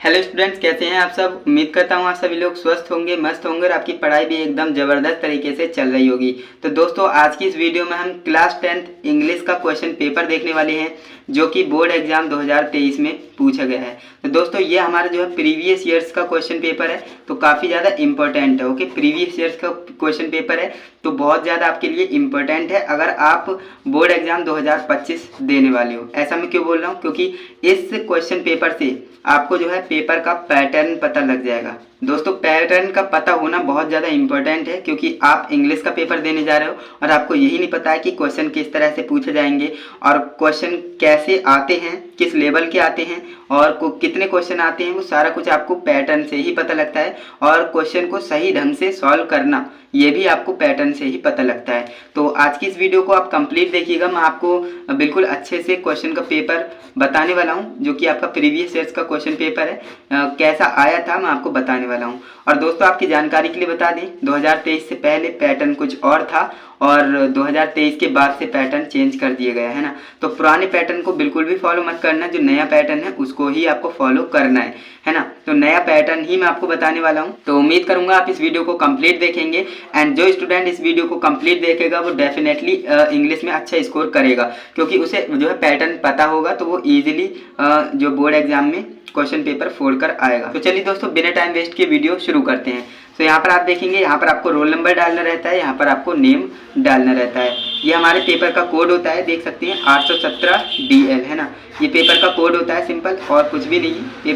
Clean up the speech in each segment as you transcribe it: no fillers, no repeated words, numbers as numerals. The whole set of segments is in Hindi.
हेलो स्टूडेंट्स, कैसे हैं आप सब। उम्मीद करता हूँ आप सभी लोग स्वस्थ होंगे, मस्त होंगे और आपकी पढ़ाई भी एकदम ज़बरदस्त तरीके से चल रही होगी। तो दोस्तों, आज की इस वीडियो में हम क्लास 10th इंग्लिश का क्वेश्चन पेपर देखने वाले हैं जो कि बोर्ड एग्जाम 2023 में पूछा गया है। तो दोस्तों, ये हमारा जो है प्रीवियस ईयर्स का क्वेश्चन पेपर है, तो काफ़ी ज़्यादा इंपॉर्टेंट है। ओके, प्रीवियस ईयर्स का क्वेश्चन पेपर है तो बहुत ज़्यादा आपके लिए इम्पोर्टेंट है अगर आप बोर्ड एग्जाम 2025 देने वाले हो। ऐसा मैं क्यों बोल रहा हूँ, क्योंकि इस क्वेश्चन पेपर से आपको जो है पेपर का पैटर्न पता लग जाएगा। दोस्तों, पैटर्न का पता होना बहुत ज़्यादा इंपॉर्टेंट है क्योंकि आप इंग्लिश का पेपर देने जा रहे हो और आपको यही नहीं पता है कि क्वेश्चन किस तरह से पूछे जाएंगे और क्वेश्चन कैसे आते हैं, किस लेवल के आते हैं और कितने क्वेश्चन आते हैं। वो सारा कुछ आपको पैटर्न से ही पता लगता है और क्वेश्चन को सही ढंग से सॉल्व करना ये भी आपको पैटर्न से ही पता लगता है। तो आज की इस वीडियो को आप कंप्लीट देखिएगा। मैं आपको बिल्कुल अच्छे से क्वेश्चन का पेपर बताने वाला हूं जो कि आपका प्रीवियस ईयर्स का क्वेश्चन पेपर है। कैसा आया था मैं आपको बताने वाला हूं। और दोस्तों, आपकी जानकारी के लिए बता दें, 2023 से पहले पैटर्न कुछ और था और 2023 के बाद से पैटर्न चेंज कर दिया गया है ना। तो पुराने पैटर्न को बिल्कुल भी फॉलो मत करना, जो नया पैटर्न है उसको ही आपको फॉलो करना है ना। तो नया पैटर्न ही मैं आपको बताने वाला हूं। तो उम्मीद करूंगा आप इस वीडियो को कंप्लीट देखेंगे एंड जो स्टूडेंट इस वीडियो को कंप्लीट देखेगा वो डेफिनेटली इंग्लिश में अच्छा स्कोर करेगा क्योंकि उसे जो है पैटर्न पता होगा, तो वो ईजिली जो बोर्ड एग्जाम में क्वेश्चन पेपर फोड़ कर आएगा। तो चलिए दोस्तों, बिना टाइम वेस्ट किए वीडियो शुरू करते हैं। तो यहाँ पर आप देखेंगे, यहाँ पर आपको रोल नंबर डालना रहता है, यहाँ पर आपको नेम डालना रहता है। ये हमारे पेपर का कोड होता है, देख सकते हैं 817 DL है ना। ये पेपर का कोड होता है, सिंपल और कुछ भी नहीं है।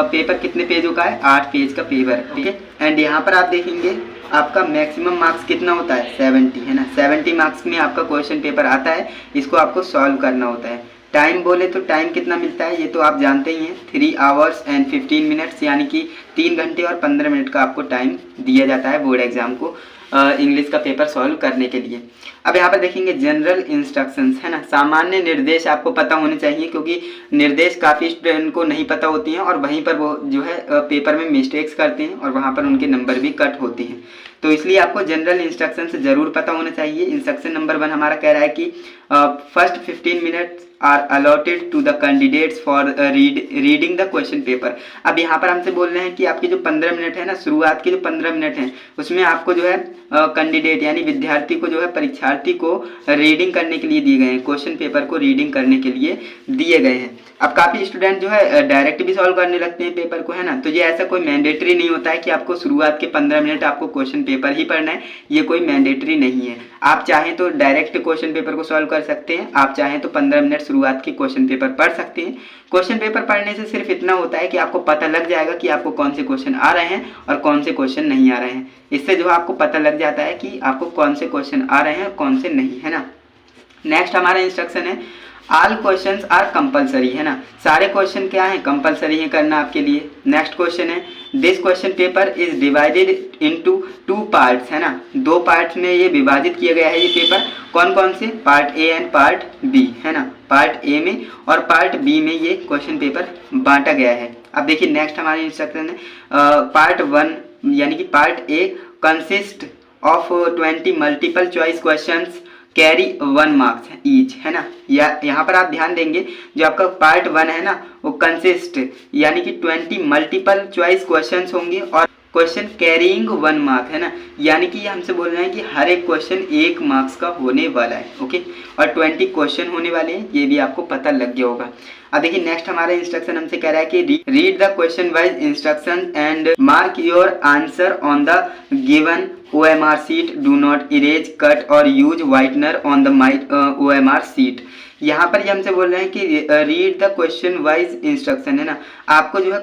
पेपर कितने पेजों का है? 8 पेज का पेपर है, ठीक है। एंड यहाँ पर आप देखेंगे आपका मैक्सिमम मार्क्स कितना होता है? 70 है ना। 70 मार्क्स में आपका क्वेश्चन पेपर आता है, इसको आपको सॉल्व करना होता है। टाइम बोले तो टाइम कितना मिलता है ये तो आप जानते ही हैं, 3 hours and 15 minutes, यानी कि 3 घंटे और 15 मिनट का आपको टाइम दिया जाता है बोर्ड एग्जाम को इंग्लिश का पेपर सॉल्व करने के लिए। अब यहाँ पर देखेंगे जनरल इंस्ट्रक्शंस है ना। सामान्य निर्देश आपको पता होने चाहिए क्योंकि निर्देश काफ़ी स्टूडेंट को नहीं पता होती हैं और वहीं पर वो जो है पेपर में मिस्टेक्स करते हैं और वहाँ पर उनके नंबर भी कट होते हैं। तो इसलिए आपको जनरल इंस्ट्रक्शंस ज़रूर पता होना चाहिए। इंस्ट्रक्शन नंबर 1 हमारा कह रहा है कि first 15 minutes are allotted to the candidates for reading the question paper. अब यहाँ पर हमसे बोल रहे हैं कि आपके जो 15 मिनट है ना, शुरुआत के जो 15 मिनट हैं उसमें आपको जो है कैंडिडेट यानी विद्यार्थी को जो है परीक्षार्थी को रीडिंग करने के लिए दिए गए हैं, क्वेश्चन पेपर को रीडिंग करने के लिए दिए गए हैं। अब काफ़ी स्टूडेंट जो है डायरेक्ट भी सॉल्व करने लगते हैं पेपर को, है ना। तो ये ऐसा कोई मैंडेटरी नहीं होता है कि आपको शुरुआत के 15 मिनट आपको क्वेश्चन पेपर ही पढ़ना है, ये कोई मैंडेटरी नहीं है। आप चाहें तो डायरेक्ट क्वेश्चन पेपर को सॉल्व कर सकते हैं, आप चाहें तो 15 मिनट शुरुआत के क्वेश्चन पेपर पढ़ सकते हैं। क्वेश्चन पेपर पढ़ने से सिर्फ इतना होता है कि आपको पता लग जाएगा कि आपको कौन से क्वेश्चन आ रहे हैं और कौन से क्वेश्चन नहीं आ रहे हैं। इससे जो आपको पता लग जाता है कि आपको कौन से क्वेश्चन आ रहे हैं और कौन से नहीं, है ना। नेक्स्ट हमारा इंस्ट्रक्शन है ऑल क्वेश्चंस आर कंपलसरी, है ना। सारे क्वेश्चन क्या हैं? कंपलसरी है करना आपके लिए। नेक्स्ट क्वेश्चन है this question paper is divided into 2 parts, है ना। 2 पार्ट्स में ये विभाजित किया गया है ये पेपर। कौन कौन से? Part A and part B, है ना। पार्ट ए में और पार्ट बी में ये क्वेश्चन पेपर बांटा गया है। अब देखिए नेक्स्ट हमारे इंस्ट्रक्शन है पार्ट 1 यानी कि part A consist of 20 multiple choice questions carry 1 marks each, है ना। यहाँ पर आप ध्यान देंगे, जो आपका पार्ट 1 है ना वो कंसिस्ट यानी कि 20 मल्टीपल चॉइस क्वेश्चंस होंगे और क्वेश्चन कैरिंग 1 मार्क, है ना। यानी कि हमसे बोल रहे हैं कि हर एक क्वेश्चन 1 मार्क्स का होने वाला है, ओके। और 20 क्वेश्चन होने वाले हैं, ये भी आपको पता लग गया होगा। अब देखिए नेक्स्ट हमारा इंस्ट्रक्शन हमसे कह रहा है कि read the question wise instruction and mark your answer on the given OMR sheet. Do not erase, cut और use whitener on the OMR sheet. यहाँ पर ये हमसे बोल रहे हैं कि read the question wise instruction, है ना। आपको जो है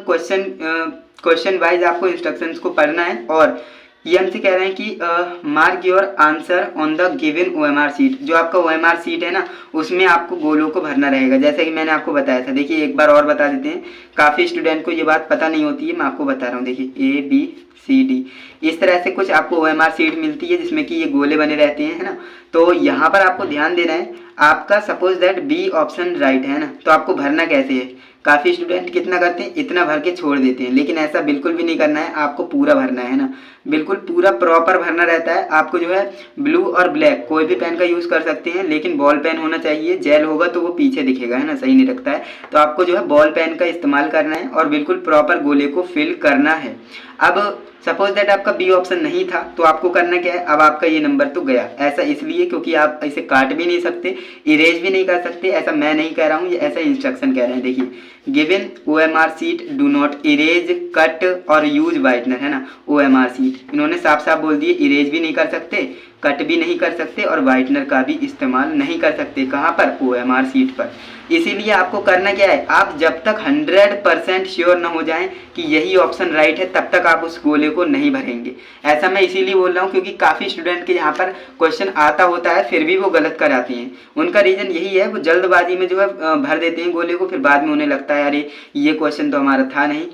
क्वेश्चन वाइज आपको इंस्ट्रक्शंस को पढ़ना है और ये हमसे कह रहे हैं कि mark your answer on the given OMR sheet. जो आपका OMR शीट है ना उसमें आपको गोलों को भरना रहेगा, जैसे कि मैंने आपको बताया था। देखिए एक बार और बता देते हैं, काफ़ी स्टूडेंट को ये बात पता नहीं होती है, मैं आपको बता रहा हूँ। देखिए ABCD इस तरह से कुछ आपको OMR शीट मिलती है जिसमें कि ये गोले बने रहते हैं, है ना। तो यहाँ पर आपको ध्यान देना है, आपका suppose that B option right है ना, तो आपको भरना कैसे है। काफ़ी स्टूडेंट कितना करते हैं, इतना भर के छोड़ देते हैं, लेकिन ऐसा बिल्कुल भी नहीं करना है, आपको पूरा भरना है ना, बिल्कुल पूरा प्रॉपर भरना रहता है। आपको जो है ब्लू और ब्लैक कोई भी पेन का यूज़ कर सकते हैं, लेकिन बॉल पेन होना चाहिए, जेल होगा तो वो पीछे दिखेगा, है ना, सही नहीं लगता है। तो आपको जो है बॉल पेन का इस्तेमाल करना है और बिल्कुल प्रॉपर गोले को फिल करना है। अब सपोज दैट आपका बी ऑप्शन नहीं था, तो आपको करना क्या है, अब आपका ये नंबर तो गया। ऐसा इसलिए क्योंकि आप इसे काट भी नहीं सकते, इरेज भी नहीं कर सकते, ऐसा मैं नहीं कह रहा हूँ, ये ऐसा इंस्ट्रक्शन कह रहे हैं। देखिए, given OMR sheet do not erase, cut और यूज वाइटनर, है ना, OMR शीट इन्होंने साफ साफ बोल दिए, इरेज भी नहीं कर सकते, कट भी नहीं कर सकते और वाइटनर का भी इस्तेमाल नहीं कर सकते। कहाँ पर, OMR शीट पर। इसीलिए आपको करना क्या है, आप जब तक 100% श्योर न हो जाएं कि यही ऑप्शन राइट है, तब तक आप उस गोले को नहीं भरेंगे। ऐसा मैं इसीलिए बोल रहा हूँ क्योंकि काफ़ी स्टूडेंट के यहाँ पर क्वेश्चन आता होता है, फिर भी वो गलत कराते हैं। उनका रीज़न यही है, वो जल्दबाजी में जो है भर देते हैं गोले को, फिर बाद में उन्हें लगता है अरे ये क्वेश्चन तो हमारा था नहीं,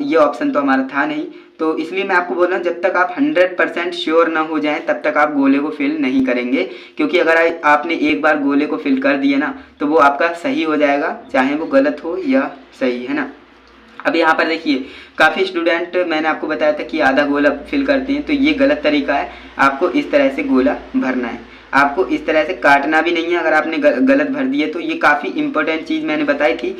ये ऑप्शन तो हमारा था नहीं। तो इसलिए मैं आपको बोल रहा हूँ, जब तक आप 100% श्योर ना हो जाएं तब तक आप गोले को फिल नहीं करेंगे, क्योंकि अगर आपने एक बार गोले को फिल कर दिया ना, तो वो आपका सही हो जाएगा, चाहे वो गलत हो या सही, है ना। अब यहाँ पर देखिए, काफ़ी स्टूडेंट, मैंने आपको बताया था कि आधा गोला फिल करते हैं, तो ये गलत तरीका है। आपको इस तरह से गोला भरना है, आपको इस तरह से काटना भी नहीं है। अगर आपने गलत भर दिए तो ये काफ़ी इंपॉर्टेंट चीज़ मैंने बताई थी।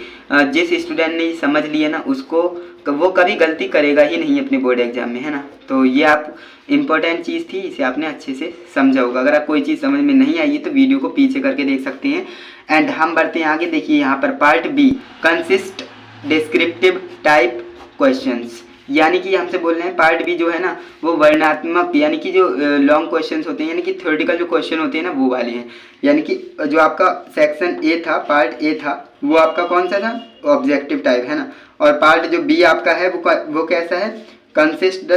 जिस स्टूडेंट ने समझ लिया ना, उसको वो कभी गलती करेगा ही नहीं अपने बोर्ड एग्जाम में, है ना। तो ये आप इम्पोर्टेंट चीज़ थी, इसे आपने अच्छे से समझा होगा। अगर आप कोई चीज़ समझ में नहीं आई है तो वीडियो को पीछे करके देख सकते हैं। एंड हम बढ़ते हैं आगे। देखिए यहाँ पर part B, consist descriptive type questions, यानी कि हमसे बोल रहे हैं पार्ट बी जो है ना, वो वर्णनात्मक, यानी कि जो लॉन्ग क्वेश्चंस होते हैं, यानी कि थ्योरेटिकल जो क्वेश्चन होते हैं ना, वो वाले हैं। यानी कि जो आपका सेक्शन ए था, पार्ट ए था, वो आपका कौन सा था, ऑब्जेक्टिव टाइप, है ना। और पार्ट जो बी आपका है वो कैसा है, कंसिस्ट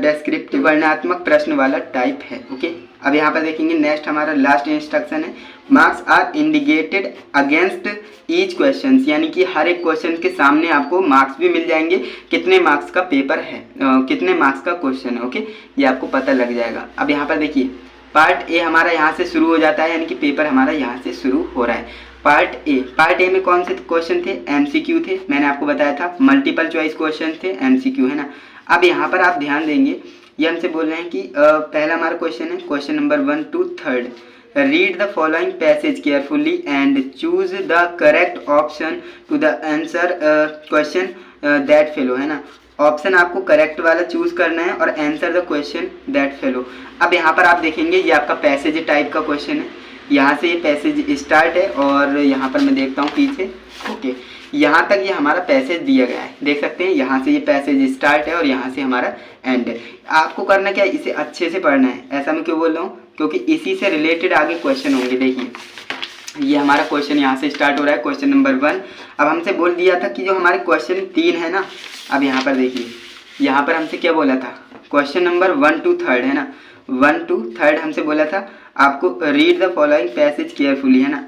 डिस्क्रिप्टिव, वर्णनात्मक प्रश्न वाला टाइप है। ओके, अब यहाँ पर देखेंगे नेक्स्ट हमारा लास्ट इंस्ट्रक्शन है, marks are indicated against each question, यानी कि हर एक क्वेश्चन के सामने आपको मार्क्स भी मिल जाएंगे, कितने मार्क्स का पेपर है, कितने मार्क्स का क्वेश्चन है। ओके, ये आपको पता लग जाएगा। अब यहाँ पर देखिए, पार्ट ए हमारा यहाँ से शुरू हो जाता है, यानी कि पेपर हमारा यहाँ से शुरू हो रहा है। पार्ट ए में कौन से क्वेश्चन थे, MCQ थे, मैंने आपको बताया था, मल्टीपल चॉइस क्वेश्चन थे, MCQ, है ना। अब यहाँ पर आप ध्यान देंगे, ये हमसे बोल रहे हैं कि पहला हमारा क्वेश्चन है, question number 1 to 3, read the following passage carefully and choose the correct option to the answer question that follow, है ना। ऑप्शन आपको करेक्ट वाला चूज करना है और answer the question that fellow. अब यहाँ पर आप देखेंगे, ये आपका पैसेज टाइप का क्वेश्चन है, यहाँ से ये पैसेज स्टार्ट है और यहाँ पर मैं देखता हूँ पीछे। ओके, यहाँ तक ये हमारा पैसेज दिया गया है, देख सकते हैं, यहाँ से ये पैसेज स्टार्ट है और यहाँ से हमारा एंड है। आपको करना क्या है, इसे अच्छे से पढ़ना है। ऐसा मैं क्यों बोल रहा हूँ, क्योंकि इसी से रिलेटेड आगे क्वेश्चन होंगे। देखिए, ये हमारा क्वेश्चन यहाँ से स्टार्ट हो रहा है, क्वेश्चन नंबर 1। अब हमसे बोल दिया था कि जो हमारे क्वेश्चन 3 है ना, अब यहाँ पर देखिए, यहाँ पर हमसे क्या बोला था, क्वेश्चन नंबर 1 to 3, है ना, 1 to 3 हमसे बोला था आपको read the following passage carefully, है ना,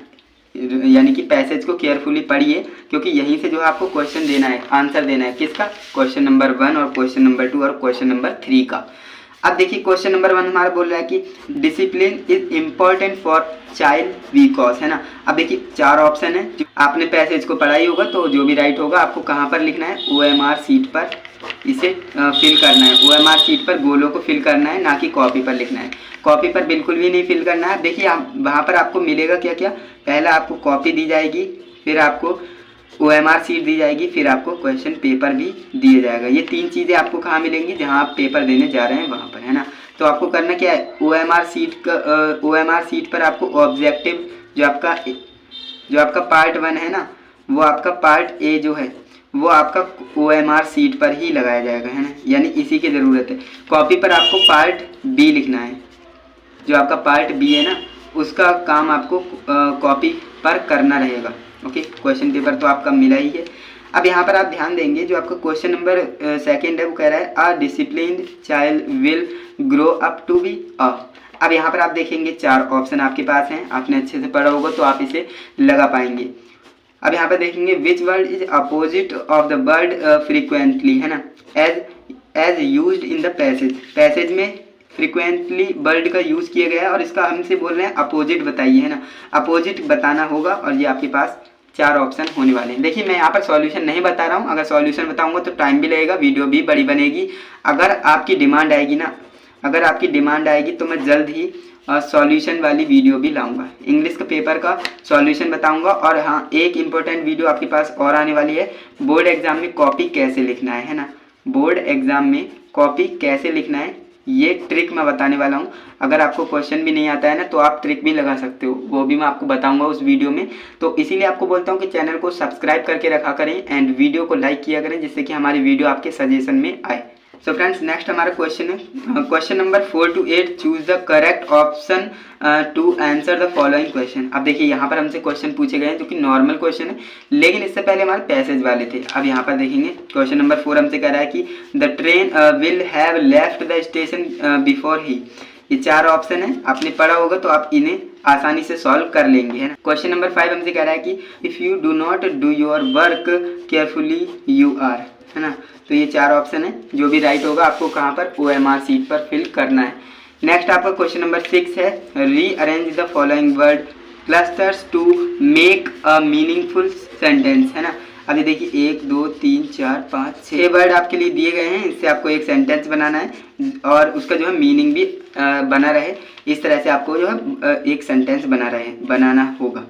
यानी कि पैसेज को केयरफुली पढ़िए, क्योंकि यहीं से जो है आपको क्वेश्चन देना है, आंसर देना है, किसका, क्वेश्चन नंबर 1 और क्वेश्चन नंबर 2 और क्वेश्चन नंबर 3 का। अब देखिए, क्वेश्चन नंबर 1 हमारा बोल रहा है कि discipline is important for child because, है ना। अब देखिए 4 ऑप्शन है, आपने पैसेज को पढ़ा ही होगा, तो जो भी राइट होगा आपको कहाँ पर लिखना है, OMR शीट पर इसे फिल करना है। OMR शीट पर गोलों को फिल करना है, ना कि कॉपी पर लिखना है। कॉपी पर बिल्कुल भी नहीं फिल करना है। देखिए, आप वहाँ पर आपको मिलेगा क्या क्या, पहला आपको कॉपी दी जाएगी, फिर आपको OMR शीट दी जाएगी, फिर आपको क्वेश्चन पेपर भी दिया जाएगा। ये 3 चीज़ें आपको कहाँ मिलेंगी, जहाँ आप पेपर देने जा रहे हैं वहाँ पर, है ना। तो आपको करना क्या है, OMR शीट पर आपको ऑब्जेक्टिव जो आपका पार्ट 1 है ना, वो आपका पार्ट ए जो है वो आपका OMR शीट पर ही लगाया जाएगा, है ना, यानी इसी की ज़रूरत है। कॉपी पर आपको पार्ट बी लिखना है, जो आपका पार्ट बी है ना, उसका काम आपको कॉपी पर करना रहेगा। ओके, क्वेश्चन पेपर तो आपका मिला ही है। अब यहाँ पर आप ध्यान देंगे, जो आपका क्वेश्चन नंबर 2 है वो कह रहा है a disciplined child will grow up to be a. अब यहाँ पर आप देखेंगे 4 ऑप्शन आपके पास हैं, आपने अच्छे से पढ़ा होगा तो आप इसे लगा पाएंगे। अब यहाँ पर देखेंगे which word is opposite of the word frequently, है ना, as used in the passage. Passage में फ्रिक्वेंटली वर्ड का यूज़ किया गया है और इसका हमसे बोल रहे हैं अपोजिट बताइए, है ना। अपोजिट बताना होगा और ये आपके पास 4 ऑप्शन होने वाले हैं। देखिए मैं यहाँ पर सॉल्यूशन नहीं बता रहा हूँ, अगर सॉल्यूशन बताऊँगा तो टाइम भी लगेगा, वीडियो भी बड़ी बनेगी। अगर आपकी डिमांड आएगी ना, अगर आपकी डिमांड आएगी तो मैं जल्द ही सॉल्यूशन वाली वीडियो भी लाऊंगा, इंग्लिश का पेपर का सॉल्यूशन बताऊंगा। और हाँ, एक इम्पोर्टेंट वीडियो आपके पास और आने वाली है, बोर्ड एग्जाम में कॉपी कैसे लिखना है ना। बोर्ड एग्जाम में कॉपी कैसे लिखना है ये ट्रिक मैं बताने वाला हूँ। अगर आपको क्वेश्चन भी नहीं आता है ना तो आप ट्रिक भी लगा सकते हो, वो भी मैं आपको बताऊंगा उस वीडियो में। तो इसीलिए आपको बोलता हूँ कि चैनल को सब्सक्राइब करके रखा करें एंड वीडियो को लाइक किया करें, जिससे कि हमारी वीडियो आपके सजेशन में आए। सो फ्रेंड्स, नेक्स्ट हमारा क्वेश्चन है question number 4 to 8, choose the correct option to answer the following question. अब देखिए यहाँ पर हमसे क्वेश्चन पूछे गए हैं जो कि नॉर्मल क्वेश्चन है, लेकिन इससे पहले हमारे पैसेज वाले थे। अब यहाँ पर देखेंगे क्वेश्चन नंबर 4 हमसे कह रहा है कि the train will have left the station before he. ये 4 ऑप्शन है, आपने पढ़ा होगा तो आप इन्हें आसानी से सॉल्व कर लेंगे, है ना। क्वेश्चन नंबर 5 हमसे कह रहा है कि if you do not do your work carefully you are, है ना। तो ये 4 ऑप्शन है, जो भी राइट होगा आपको कहाँ पर OMR सीट पर फिल करना है। नेक्स्ट आपका क्वेश्चन नंबर 6 है rearrange the following word clusters to make a meaningful sentence, है ना। अभी देखिए 1 2 3 4 5 6 वर्ड आपके लिए दिए गए हैं, इससे आपको एक सेंटेंस बनाना है और उसका जो है मीनिंग भी बना रहे, इस तरह से आपको जो है एक सेंटेंस बनाना होगा।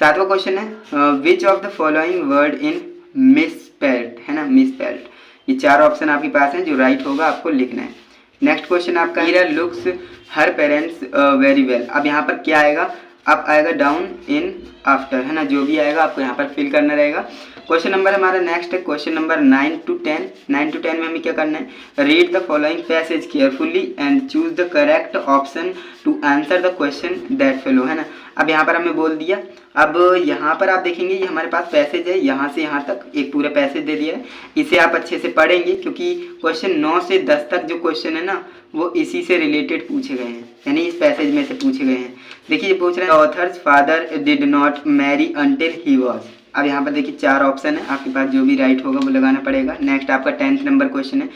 7वां क्वेश्चन है which of the following word in misspelled, है ना, मिसस्पेल्ड। ये 4 ऑप्शन आपके पास हैं, जो राइट होगा आपको लिखना है। नेक्स्ट क्वेश्चन आपका मीरा लुक्स हर पेरेंट्स वेरी वेल। अब यहाँ पर क्या आएगा, अप आएगा, डाउन, इन, आफ्टर, है ना। जो भी आएगा आपको यहाँ पर फिल करना रहेगा। क्वेश्चन नंबर हमारा नेक्स्ट है क्वेश्चन नंबर 9 to 10। 9 to 10 में हमें क्या करना है, read the following passage carefully and choose the correct option to answer the question that follow, है ना। अब यहाँ पर हमें बोल दिया, अब यहाँ पर आप देखेंगे ये हमारे पास पैसेज है, यहाँ से यहाँ तक एक पूरा पैसेज दे दिया है। इसे आप अच्छे से पढ़ेंगे क्योंकि क्वेश्चन 9 से 10 तक जो क्वेश्चन है ना वो इसी से रिलेटेड पूछे गए हैं, यानी इस पैसेज में से पूछे गए हैं। देखिए ये पूछ रहे हैं authors father did not marry until he was. अब यहाँ पर देखिए 4 ऑप्शन है, आपके पास जो भी राइट होगा वो लगाना पड़ेगा। नेक्स्ट आपका 10th नंबर क्वेश्चन है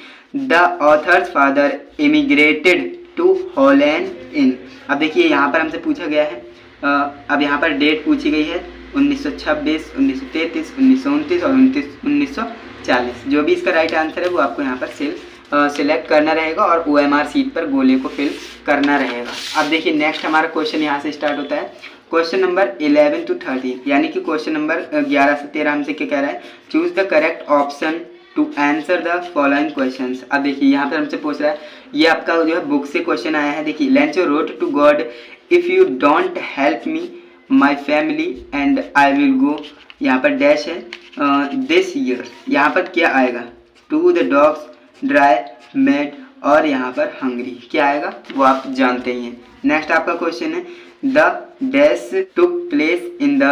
the author's father immigrated to Holland in. अब देखिए यहाँ पर हमसे पूछा गया है, अब यहाँ पर डेट पूछी गई है 1926, 1933, 1929 और 1940। जो भी इसका राइट आंसर है वो आपको यहाँ पर सिलेक्ट करना रहेगा और OMR सीट पर गोले को फिल करना रहेगा। अब देखिए नेक्स्ट हमारा क्वेश्चन यहाँ से स्टार्ट होता है क्वेश्चन नंबर 11 to 13, यानी कि क्वेश्चन नंबर 11 से 13 हमसे क्या कह रहा है, choose the correct option to answer the following questions. अब देखिए यहाँ पर हमसे पूछ रहा है, ये आपका जो है बुक से क्वेश्चन आया है। देखिए Lencho wrote to God if you don't help me my family and I will go, यहाँ पर डैश है दिस ईयर। यहाँ पर क्या आएगा, to the dogs dry made और यहाँ पर हंग्री, क्या आएगा वो आप जानते ही हैं। नेक्स्ट आपका क्वेश्चन है the dash took place in the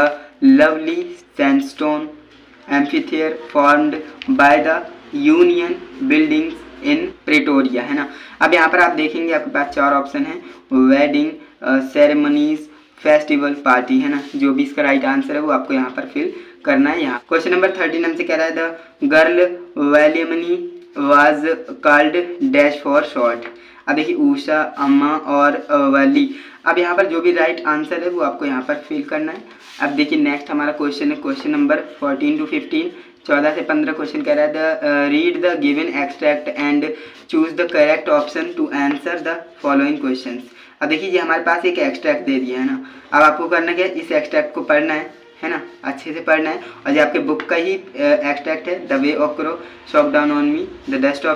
lovely sandstone amphitheatre formed by the Union buildings in Pretoria, है ना। अब यहाँ पर आप देखेंगे आपके पास 4 ऑप्शन है, वेडिंग, सेरेमनीज, फेस्टिवल, पार्टी, है ना। जो भी इसका राइट आंसर है वो आपको यहाँ पर फिल करना है। यहाँ क्वेश्चन नंबर 13 हमसे कह रहा है the girl Valliammai was called dash for short. अब देखिए ऊषा, अम्मा और वली। अब यहाँ पर जो भी राइट आंसर है वो आपको यहाँ पर फिल करना है। अब देखिए नेक्स्ट हमारा क्वेश्चन है क्वेश्चन नंबर 14 to 15, 14 से 15 क्वेश्चन कह रहा है the read the given extract and choose the correct option to answer the following questions. अब देखिए ये हमारे पास एक एक्सट्रैक्ट दे दिया है ना, अब आपको करना क्या है, इस एक्सट्रैक्ट को पढ़ना है ना, अच्छे से पढ़ना है। और ये आपके बुक का ही एक्सट्रैक्ट है, the way of crow shock down on me, the dust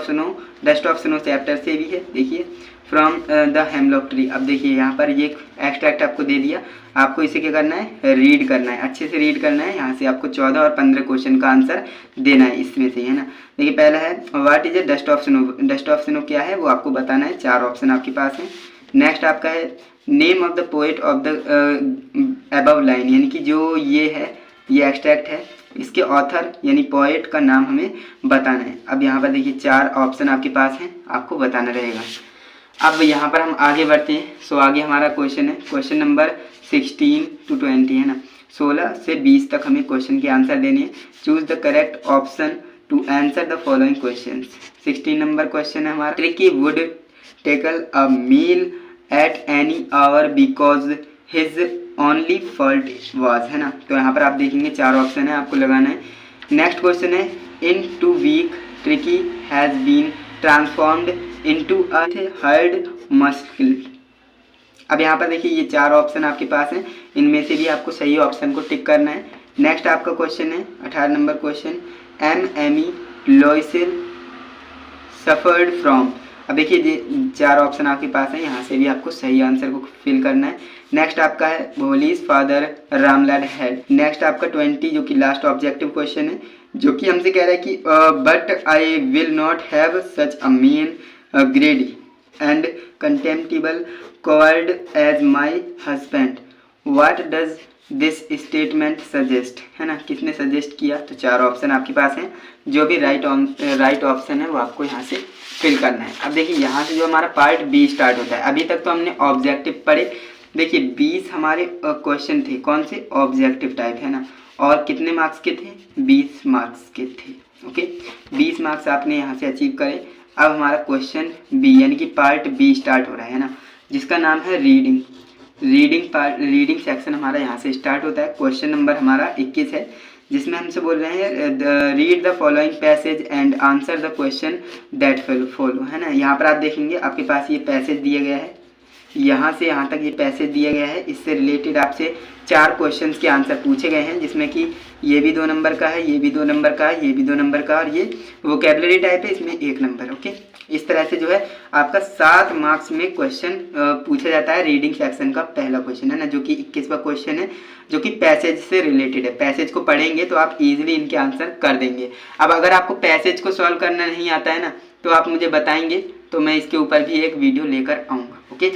of snow chapter से भी है। देखिए फ्रॉम द हेमलॉक ट्री। अब देखिए यहाँ पर ये एक्सट्रैक्ट आपको दे दिया, आपको इसे क्या करना है, रीड करना है, अच्छे से रीड करना है। यहाँ से आपको 14 और 15 क्वेश्चन का आंसर देना है इसमें से, है ना। देखिए पहला है what is a dust of snow. Dust of snow क्या है वो आपको बताना है, 4 ऑप्शन आपके पास है। नेक्स्ट आपका है name of the poet of the above line, यानी कि जो ये है, ये एक्सट्रैक्ट है, इसके ऑथर यानी पोएट का नाम हमें बताना है। अब यहाँ पर देखिए 4 ऑप्शन आपके पास हैं, आपको बताना रहेगा। अब यहाँ पर हम आगे बढ़ते हैं। सो आगे हमारा क्वेश्चन है क्वेश्चन नंबर 16 to 20, है ना। 16 से 20 तक हमें क्वेश्चन के आंसर देने हैं। Choose the correct option to answer the following questions. 16 number question है हमारा, tricky would tackle a meal at any hour because his only fault was, है ना। तो यहाँ पर आप देखेंगे 4 ऑप्शन है, आपको लगाना है। नेक्स्ट क्वेश्चन है in two week Ricky has been transformed into a hard muscle. अब यहाँ पर देखिए ये 4 ऑप्शन आपके पास हैं, इनमें से भी आपको सही ऑप्शन को टिक करना है। नेक्स्ट आपका क्वेश्चन है 18 number question, Amy Loisel suffered from. अब देखिए ये 4 ऑप्शन आपके पास हैं, यहाँ से भी आपको सही आंसर को फिल करना है। नेक्स्ट आपका है Holis father Ramlal head. Next आपका 20 जो कि लास्ट ऑब्जेक्टिव क्वेश्चन है, जो कि हमसे कह रहा है कि but I will not have such a mean greedy and contemptible coward as my husband, what does this statement suggest, है ना। किसने सजेस्ट किया? तो 4 ऑप्शन आपके पास हैं, जो भी राइट ऑप्शन है वो आपको यहाँ से फिल करना है। अब देखिए यहाँ से जो हमारा पार्ट बी स्टार्ट होता है। अभी तक तो हमने ऑब्जेक्टिव पढ़े, देखिए 20 हमारे क्वेश्चन थे, कौन से? ऑब्जेक्टिव टाइप, है ना। और कितने मार्क्स के थे? 20 मार्क्स के थे। ओके, 20 मार्क्स आपने यहाँ से अचीव करे। अब हमारा क्वेश्चन बी यानी कि पार्ट बी स्टार्ट हो रहा है ना, जिसका नाम है रीडिंग सेक्शन हमारा यहाँ से स्टार्ट होता है। क्वेश्चन नंबर हमारा 21 है, जिसमें हमसे बोल रहे हैं read the following passage and answer the question that follow, है ना। यहाँ पर आप देखेंगे आपके पास ये पैसेज दिया गया है, यहाँ से यहाँ तक ये पैसेज दिया गया है। इससे रिलेटेड आपसे 4 क्वेश्चंस के आंसर पूछे गए हैं, जिसमें कि ये भी 2 नंबर का है, ये भी 2 नंबर का है, ये भी 2 नंबर का, और ये वोकैबुलरी टाइप है, इसमें 1 नंबर। ओके, इस तरह से जो है आपका 7 मार्क्स में क्वेश्चन पूछा जाता है। रीडिंग सेक्शन का पहला क्वेश्चन है ना, जो कि 21वां क्वेश्चन है, जो कि पैसेज से रिलेटेड है। पैसेज को पढ़ेंगे तो आप इजीली इनके आंसर कर देंगे। अब अगर आपको पैसेज को सॉल्व करना नहीं आता है ना, तो आप मुझे बताएंगे, तो मैं इसके ऊपर भी एक वीडियो लेकर आऊँगा। ओके,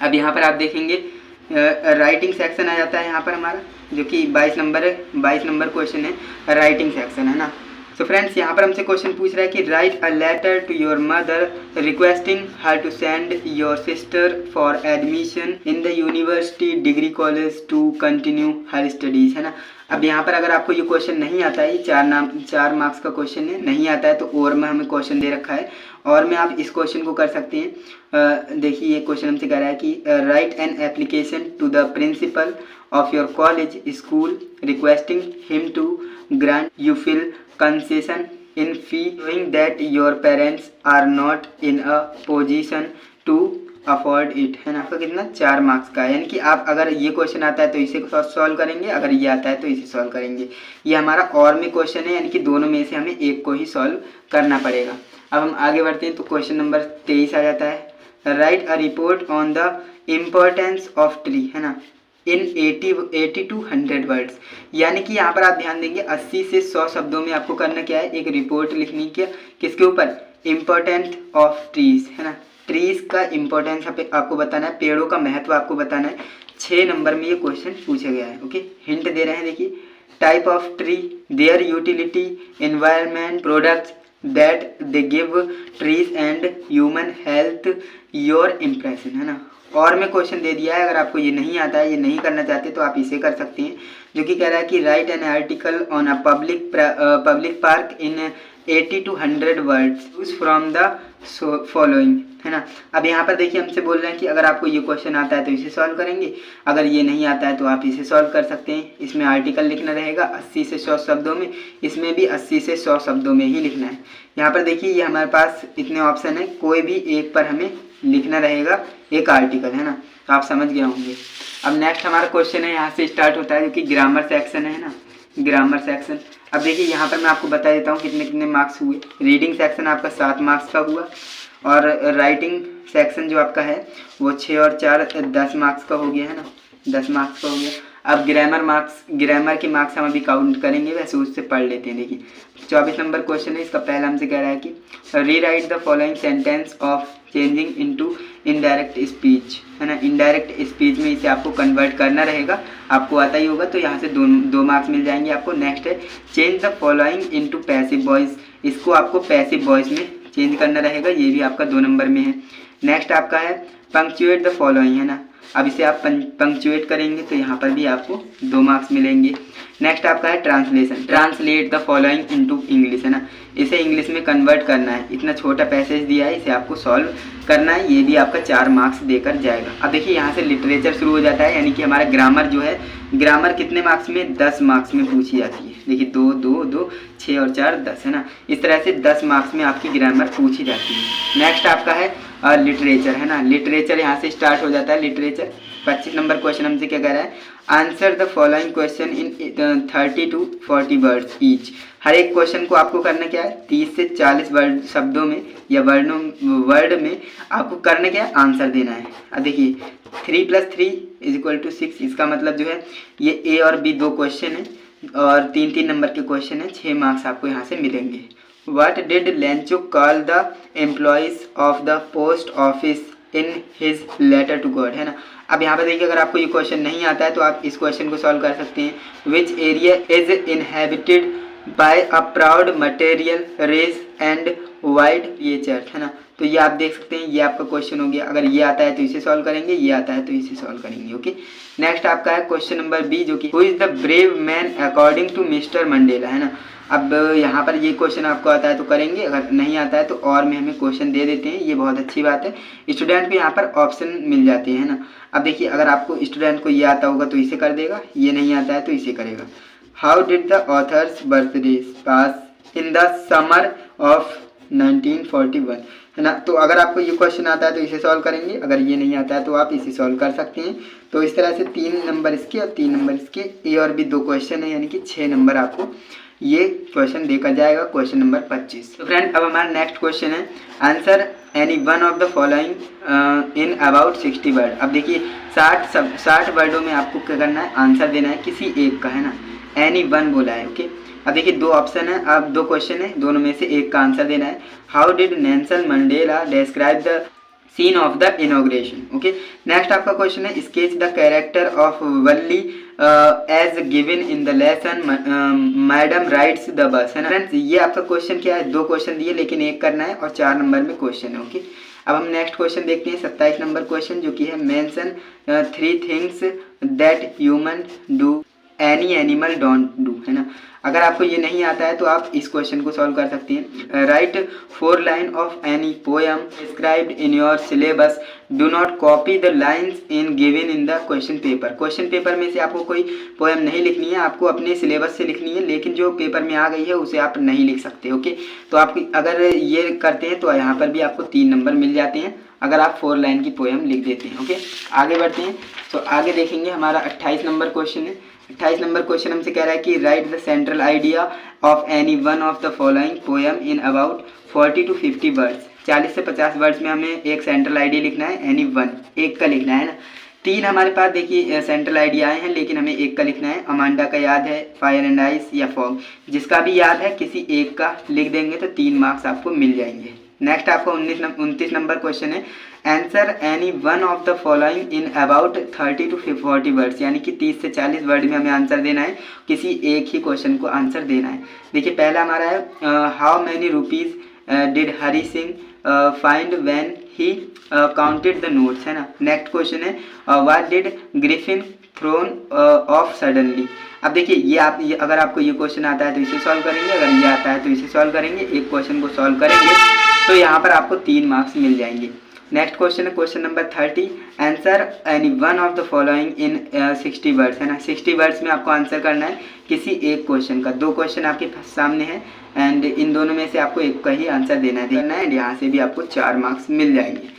अब यहाँ पर आप देखेंगे राइटिंग सेक्शन आ जाता है यहाँ पर हमारा, जो कि 22 नंबर क्वेश्चन है, राइटिंग सेक्शन, है ना। सो फ्रेंड्स, यहाँ पर हमसे क्वेश्चन पूछ रहा है कि write a letter to your mother requesting her to send your sister for admission in the university degree college to continue her studies, है ना। अब यहाँ पर अगर आपको ये क्वेश्चन नहीं आता है, ये 4 मार्क्स का क्वेश्चन है, नहीं आता है, तो और में हमें क्वेश्चन दे रखा है, और में आप इस क्वेश्चन को कर सकते हैं। देखिए ये क्वेश्चन हमसे कह रहा है कि write an application to the principal of your college school requesting him to grant you full concession in fee knowing that your parents are not in a position to afford it, है ना। आपका कितना? 4 मार्क्स का है, यानी कि आप अगर ये क्वेश्चन आता है तो इसे सॉल्व करेंगे, अगर ये आता है तो इसे सॉल्व करेंगे। ये हमारा और में क्वेश्चन है, यानी कि दोनों में से हमें एक को ही सॉल्व करना पड़ेगा। अब हम आगे बढ़ते हैं, तो क्वेश्चन नंबर 23 आ जाता है, right a report on the importance of tree, है ना, इन 80 to 100 वर्ड्स। यानी कि यहाँ पर आप ध्यान देंगे 80 से 100 शब्दों में आपको करना क्या है? एक रिपोर्ट लिखनी क्या, किसके ऊपर? इम्पोर्टेंस ऑफ ट्रीज, है ना। ट्रीज का इम्पोर्टेंस आपको बताना है, पेड़ों का महत्व आपको बताना है। 6 नंबर में ये क्वेश्चन पूछा गया है। ओके, हिंट दे रहे हैं, देखिए, type of tree, their utility, environment, products that they give trees and human health, your impression, है ना। और में क्वेश्चन दे दिया है, अगर आपको ये नहीं आता है, ये नहीं करना चाहते, तो आप इसे कर सकते हैं, जो कि कह रहा है कि write an article on a public park in 80 to 100 words from the following, है ना। अब यहाँ पर देखिए हमसे बोल रहे हैं कि अगर आपको ये क्वेश्चन आता है तो इसे सॉल्व करेंगे, अगर ये नहीं आता है तो आप इसे सॉल्व कर सकते हैं। इसमें आर्टिकल लिखना रहेगा 80 से 100 शब्दों में, इसमें भी 80 से 100 शब्दों में ही लिखना है। यहाँ पर देखिए ये हमारे पास इतने ऑप्शन है, कोई भी एक पर हमें लिखना रहेगा एक आर्टिकल, है ना। तो आप समझ गए होंगे। अब नेक्स्ट हमारा क्वेश्चन है, यहाँ से स्टार्ट होता है, जो कि ग्रामर सेक्शन है ना, ग्रामर सेक्शन। अब देखिए यहाँ पर मैं आपको बता देता हूँ कितने मार्क्स हुए। रीडिंग सेक्शन आपका 7 मार्क्स का हुआ, और राइटिंग सेक्शन जो आपका है वो 6 और 4 10 मार्क्स का हो गया, है ना, 10 मार्क्स का हो गया। अब ग्रामर के मार्क्स हम अभी काउंट करेंगे, वैसे उससे पढ़ लेते हैं। देखिए 24 नंबर क्वेश्चन है, इसका पहला हमसे कह रहा है कि rewrite the following sentence of changing into indirect speech, है ना। इनडायरेक्ट स्पीच में इसे आपको कन्वर्ट करना रहेगा, आपको आता ही होगा, तो यहाँ से 2 मार्क्स मिल जाएंगे आपको। नेक्स्ट है change the following into passive voice, इसको आपको पैसिव वॉइस में चेंज करना रहेगा, ये भी आपका 2 नंबर में है। नेक्स्ट आपका है पंक्चुएट द फॉलोइंग, है ना। अब इसे आप पंक्चुएट करेंगे तो यहाँ पर भी आपको 2 मार्क्स मिलेंगे। नेक्स्ट आपका है translation, translate the following into English, है ना, इसे इंग्लिश में कन्वर्ट करना है। इतना छोटा पैसेज दिया है, इसे आपको सॉल्व करना है, ये भी आपका 4 मार्क्स देकर जाएगा। अब देखिए यहाँ से लिटरेचर शुरू हो जाता है, यानी कि हमारा ग्रामर जो है, ग्रामर कितने मार्क्स में, 10 मार्क्स में पूछी जाती है। देखिए 2 2 2 6 और 4 10, है ना, इस तरह से 10 मार्क्स में आपकी ग्रामर पूछी जाती है। नेक्स्ट आपका है लिटरेचर, है ना, लिटरेचर यहाँ से स्टार्ट हो जाता है। लिटरेचर 25 नंबर क्वेश्चन हमसे क्या कह रहा है, answer the following question in 30 to 40 words each. हर एक क्वेश्चन को आपको करना क्या है, 30 से 40 वर्ड शब्दों में या वर्ड में आपको करना क्या है, आंसर देना है। अब देखिए 3 + 3 = 6, इसका मतलब जो है ये ए और बी 2 क्वेश्चन है और 3-3 नंबर के क्वेश्चन है, 6 मार्क्स आपको यहाँ से मिलेंगे। What did Lenchuk call the employees of the post office in his letter to God, है ना। अब यहाँ पर देखिए अगर आपको ये क्वेश्चन नहीं आता है तो आप इस क्वेश्चन को सॉल्व कर सकते हैं। Which area is inhabited by a proud material race and wide ये चर्च, है ना, तो ये आप देख सकते हैं, ये आपका क्वेश्चन हो गया। अगर ये आता है तो इसे सॉल्व करेंगे, ये आता है तो इसे सॉल्व करेंगे। ओके, नेक्स्ट आपका है क्वेश्चन नंबर बी, जो कि who is the brave man according to mister Mandela, है ना। अब यहाँ पर ये क्वेश्चन आपको आता है तो करेंगे, अगर नहीं आता है तो और में हमें क्वेश्चन दे देते हैं, ये बहुत अच्छी बात है। स्टूडेंट को यहाँ पर ऑप्शन मिल जाते हैं ना। अब देखिए अगर आपको स्टूडेंट को ये आता होगा तो इसे कर देगा, ये नहीं आता है तो इसे करेगा। How did the author's birthday pass in the summer of 1941, है ना, तो अगर आपको ये क्वेश्चन आता है तो इसे सॉल्व करेंगे, अगर ये नहीं आता है तो आप इसे सॉल्व कर सकते हैं। तो इस तरह से 3 नंबर इसके और 3 नंबर इसके, ए और बी 2 क्वेश्चन है, यानी कि 6 नंबर आपको ये क्वेश्चन देखा जाएगा, क्वेश्चन नंबर 25। तो फ्रेंड अब हमारा नेक्स्ट क्वेश्चन है, answer any one of the following in about 60 word. अब देखिए 60 वर्डों में आपको क्या करना है, आंसर देना है किसी एक का, है ना, एनी वन बोला है। ओके, अब देखिए 2 ऑप्शन है, अब 2 क्वेश्चन है, दोनों में से एक का आंसर देना है। How did Nelson Mandela describe the scene of the inauguration. Okay, next आपका क्वेश्चन है, sketch the character of Valli as given in the lesson madam rides the bus, है ना। फ्रेंड्स ये आपका क्वेश्चन क्या है, 2 क्वेश्चन दिए लेकिन एक करना है और 4 नंबर में क्वेश्चन है। ओके, अब हम नेक्स्ट क्वेश्चन देखते हैं 27 नंबर क्वेश्चन, जो कि है mention 3 things that human do any animal don't do, है ना। अगर आपको ये नहीं आता है तो आप इस क्वेश्चन को सॉल्व कर सकते हैं। Right 4 line of any poem described in your syllabus, do not copy the lines in given in the question paper. Question paper में से आपको कोई पोएम नहीं लिखनी है, आपको अपने सिलेबस से लिखनी है, लेकिन जो पेपर में आ गई है उसे आप नहीं लिख सकते। ओके, तो आप अगर ये करते हैं तो यहाँ पर भी आपको 3 नंबर मिल जाते हैं, अगर आप 4 लाइन की पोएम लिख देते हैं। ओके, आगे बढ़ते हैं, तो आगे देखेंगे हमारा 28 नंबर क्वेश्चन है। 28 नंबर क्वेश्चन हमसे कह रहा है कि right the central idea of any one of the following poem in about 40 to 50 words. 40 से 50 वर्ड्स में हमें एक सेंट्रल आइडिया लिखना है, एनी वन, एक का लिखना है ना। 3 हमारे पास देखिए सेंट्रल आइडिया आए हैं, लेकिन हमें एक का लिखना है। अमांडा का याद है, फायर एंड आइस या फॉग, जिसका भी याद है किसी एक का लिख देंगे तो 3 मार्क्स आपको मिल जाएंगे। नेक्स्ट आपका 29 नंबर क्वेश्चन है, answer any one of the following in about 30 to 40 words, यानी कि 30 से 40 वर्ड में हमें आंसर देना है, किसी एक ही क्वेश्चन को आंसर देना है। देखिए पहला हमारा है how many rupees did Hari Singh find when he counted the notes, है ना। नेक्स्ट क्वेश्चन है what did Griffin thrown off suddenly. अब देखिए ये अगर आपको ये क्वेश्चन आता है तो इसे सॉल्व करेंगे, अगर ये आता है तो इसे सॉल्व करेंगे, एक क्वेश्चन को सॉल्व करेंगे तो यहाँ पर आपको 3 मार्क्स मिल जाएंगे। नेक्स्ट क्वेश्चन है question number 30, answer any one of the following in 60 words, है ना। 60 वर्ड्स में आपको आंसर करना है किसी एक क्वेश्चन का। 2 क्वेश्चन आपके सामने है एंड इन दोनों में से आपको एक का ही आंसर देना है एंड यहाँ से भी आपको 4 मार्क्स मिल जाएंगे।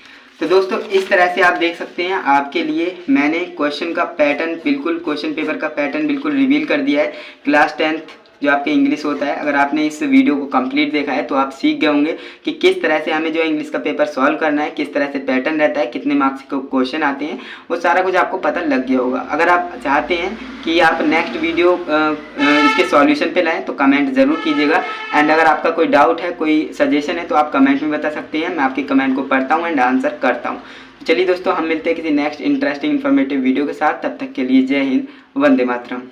तो दोस्तों इस तरह से आप देख सकते हैं, आपके लिए मैंने क्वेश्चन का पैटर्न बिल्कुल, क्वेश्चन पेपर का पैटर्न बिल्कुल रिवील कर दिया है। क्लास 10th जो आपके इंग्लिश होता है, अगर आपने इस वीडियो को कंप्लीट देखा है तो आप सीख गए होंगे कि किस तरह से हमें जो इंग्लिश का पेपर सॉल्व करना है, किस तरह से पैटर्न रहता है, कितने मार्क्स के क्वेश्चन आते हैं, वो सारा कुछ आपको पता लग गया होगा। अगर आप चाहते हैं कि आप नेक्स्ट वीडियो इसके सॉल्यूशन पे लाएं तो कमेंट ज़रूर कीजिएगा एंड अगर आपका कोई डाउट है, कोई सजेशन है तो आप कमेंट में बता सकते हैं, मैं आपके कमेंट को पढ़ता हूँ एंड आंसर करता हूँ। चलिए दोस्तों, हम मिलते हैं किसी नेक्स्ट इंटरेस्टिंग इन्फॉर्मेटिव वीडियो के साथ, तब तक के लिए जय हिंद, वंदे मातरम।